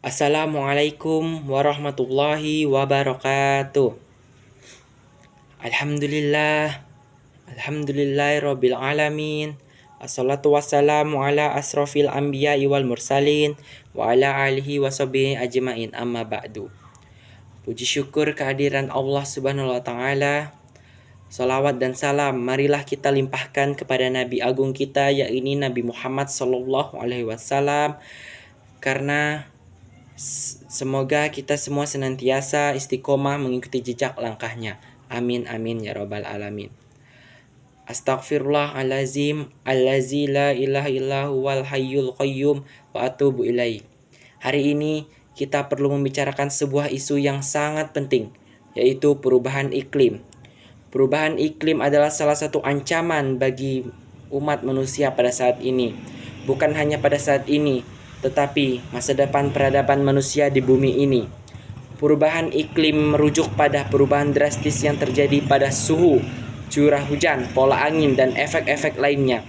Assalamualaikum warahmatullahi wabarakatuh. Alhamdulillah, Alhamdulillahirabbil alamin. Assalatu wassalamu ala asrofil anbiya'i wal mursalin wa ala alihi washabihi ajmain, amma ba'du. Puji syukur kehadiran Allah Subhanahu wa taala. Salawat dan salam marilah kita limpahkan kepada Nabi Agung kita, yakni Nabi Muhammad sallallahu alaihi wasallam, karena semoga kita semua senantiasa istiqomah mengikuti jejak langkahnya. Amin amin ya rabbal alamin. Astaghfirullahalazim allazi la ilaha illahu wal hayyul qayyum wa atubu ilaih. Hari ini kita perlu membicarakan sebuah isu yang sangat penting, yaitu perubahan iklim. Perubahan iklim adalah salah satu ancaman bagi umat manusia pada saat ini. Bukan hanya pada saat ini, tetapi masa depan peradaban manusia di bumi ini. Perubahan iklim merujuk pada perubahan drastis yang terjadi pada suhu, curah hujan, pola angin, dan efek-efek lainnya,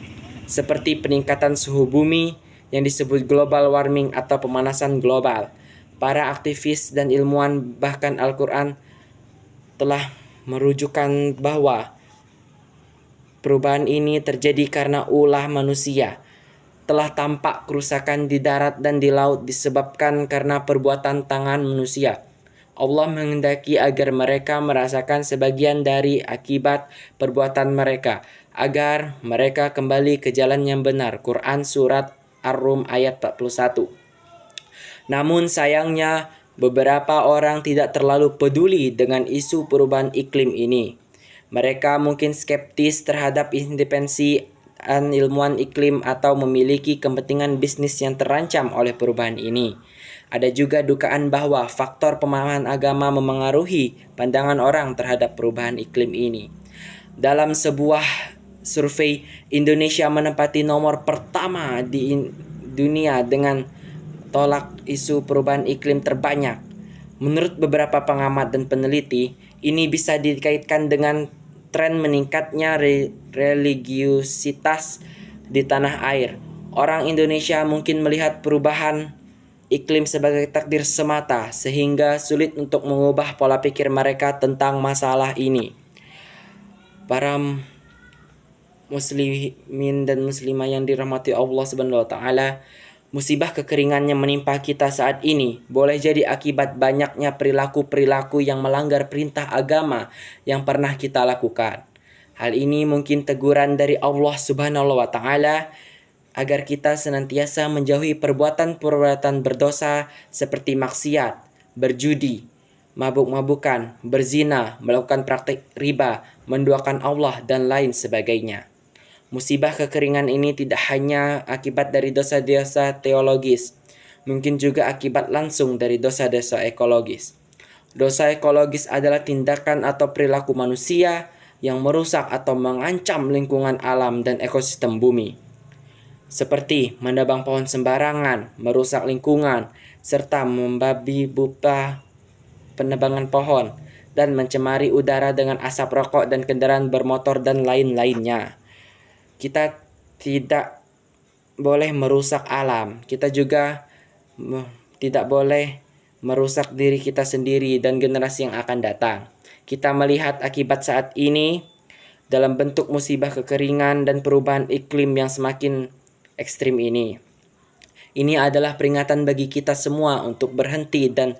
seperti peningkatan suhu bumi yang disebut global warming atau pemanasan global. Para aktivis dan ilmuwan, bahkan Al-Quran, telah merujukkan bahwa perubahan ini terjadi karena ulah manusia. Telah tampak kerusakan di darat dan di laut disebabkan karena perbuatan tangan manusia. Allah menghendaki agar mereka merasakan sebagian dari akibat perbuatan mereka, agar mereka kembali ke jalan yang benar. Quran Surat Ar-Rum ayat 41. Namun sayangnya, beberapa orang tidak terlalu peduli dengan isu perubahan iklim ini. Mereka mungkin skeptis terhadap independensi ilmuwan iklim atau memiliki kepentingan bisnis yang terancam oleh perubahan ini. Ada juga dugaan bahwa faktor pemahaman agama memengaruhi pandangan orang terhadap perubahan iklim ini. Dalam sebuah survei, Indonesia menempati nomor pertama di dunia dengan tolak isu perubahan iklim terbanyak. Menurut beberapa pengamat dan peneliti, ini bisa dikaitkan dengan tren meningkatnya religiusitas di tanah air. Orang Indonesia mungkin melihat perubahan iklim sebagai takdir semata, sehingga sulit untuk mengubah pola pikir mereka tentang masalah ini. Para muslimin dan muslimah yang dirahmati Allah Subhanahu wa taala, musibah kekeringan yang menimpa kita saat ini boleh jadi akibat banyaknya perilaku-perilaku yang melanggar perintah agama yang pernah kita lakukan. Hal ini mungkin teguran dari Allah Subhanahu wa taala agar kita senantiasa menjauhi perbuatan-perbuatan berdosa seperti maksiat, berjudi, mabuk-mabukan, berzina, melakukan praktik riba, menduakan Allah, dan lain sebagainya. Musibah kekeringan ini tidak hanya akibat dari dosa-dosa teologis, mungkin juga akibat langsung dari dosa-dosa ekologis. Dosa ekologis adalah tindakan atau perilaku manusia yang merusak atau mengancam lingkungan alam dan ekosistem bumi, seperti menebang pohon sembarangan, merusak lingkungan, serta membabi buta penebangan pohon, dan mencemari udara dengan asap rokok dan kendaraan bermotor dan lain-lainnya. Kita tidak boleh merusak alam. Kita juga tidak boleh merusak diri kita sendiri dan generasi yang akan datang. Kita melihat akibat saat ini dalam bentuk musibah kekeringan dan perubahan iklim yang semakin ekstrim ini. Ini adalah peringatan bagi kita semua untuk berhenti dan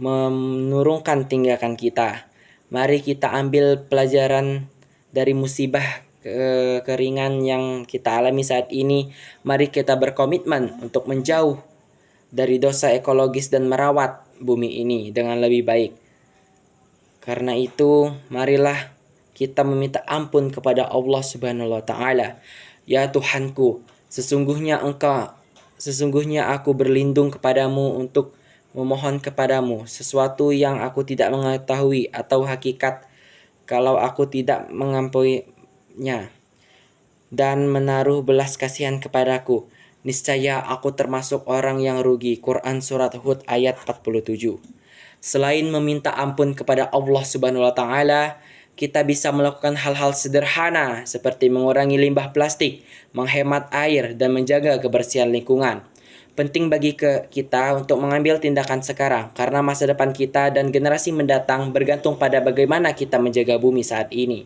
menurunkan tindakan kita. Mari kita ambil pelajaran dari musibah kekeringan yang kita alami saat ini. Mari kita berkomitmen untuk menjauh dari dosa ekologis dan merawat bumi ini dengan lebih baik. Karena itu, marilah kita meminta ampun kepada Allah Subhanahu wa taala. Ya Tuhanku, sesungguhnya aku berlindung kepadamu untuk memohon kepadamu sesuatu yang aku tidak mengetahui atau hakikat kalau aku tidak mengampuninya dan menaruh belas kasihan kepadaku. Niscaya aku termasuk orang yang rugi. Quran Surat Hud ayat 47. Selain meminta ampun kepada Allah Subhanahu wa taala, kita bisa melakukan hal-hal sederhana seperti mengurangi limbah plastik, menghemat air, dan menjaga kebersihan lingkungan. Penting bagi kita untuk mengambil tindakan sekarang, karena masa depan kita dan generasi mendatang bergantung pada bagaimana kita menjaga bumi saat ini.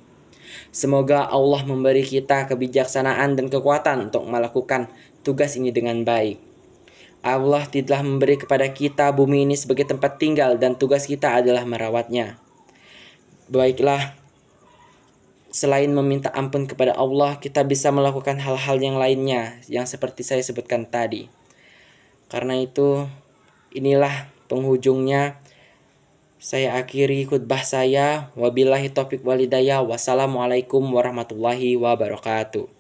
Semoga Allah memberi kita kebijaksanaan dan kekuatan untuk melakukan tugas ini dengan baik. Allah telah memberi kepada kita bumi ini sebagai tempat tinggal dan tugas kita adalah merawatnya. Baiklah, selain meminta ampun kepada Allah, kita bisa melakukan hal-hal yang lainnya yang seperti saya sebutkan tadi. Karena itu, inilah penghujungnya. Saya akhiri khutbah saya. Wabillahi taufiq walhidayah. Wassalamualaikum warahmatullahi wabarakatuh.